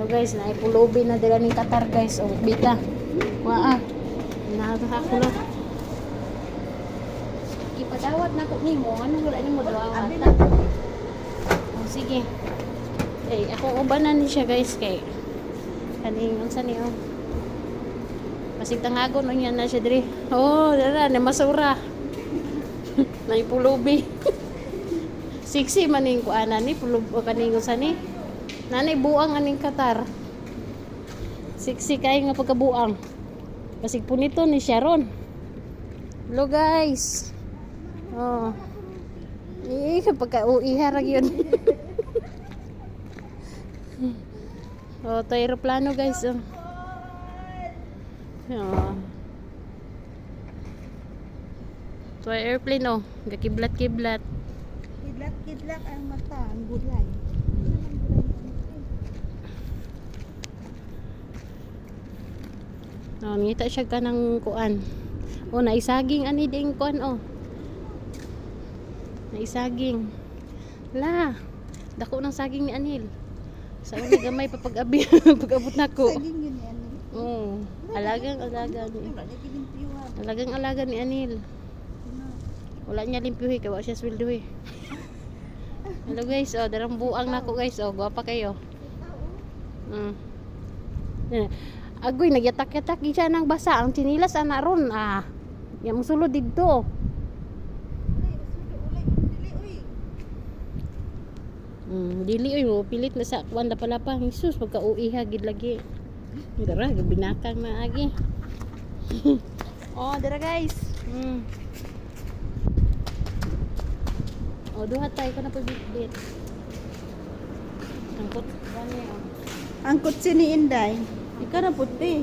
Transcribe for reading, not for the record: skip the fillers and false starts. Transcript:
So guys, naipulobi na dila ni Qatar guys. O, bita. Waa. Nakaka na. Ipadawat na ko nimo, ano wala nimo dawat. O, sige. Okay, ako ubanan ni siya guys kay kaning unsa ni oh. Masig tangagon unya na siya diri. Oh, dara na masura. Naipulobi. Siksi maning kuana ni pulub o kaning unsa ni. Nanay buang aning Qatar. Siksi kay nga pagkabuang. Basig punito ni Sharon. Hello guys. Oh. Pagka uihar yun. Oh, to aeroplano guys. Oh. Oh. To airplane oh. Gakiblat-kiblat. Kidlat ang mata, ang gulay. Oh, ngita siya ka ng kuan. Oh, naisaging ani ding kuan oh. Naisaging. La, dako ng saging ni Anil. Sa una gamay pa pag-abi, pag-abot nako. Saging yun yan. Oh, alagang-alaga ni. Alagang-alaga ni Anil. Wala niya limpyuhi kay wa siya sweldohi. Hello guys, oh, darang buang nako guys, oh, gwapa kayo. Agoy nagyatak-yatak siya ng basa ang chinilas ana ron ah. Ya musulod didto. Dili oy mo pilit na sa kuan lapalapa Jesus pagka uiha gid lagi. Dara binakang na agi. Oh, dara guys. Oh, duha tayo ko na pabit-bit. Angkot gani oh. Angkot si ni Inday. Ikaw na puti.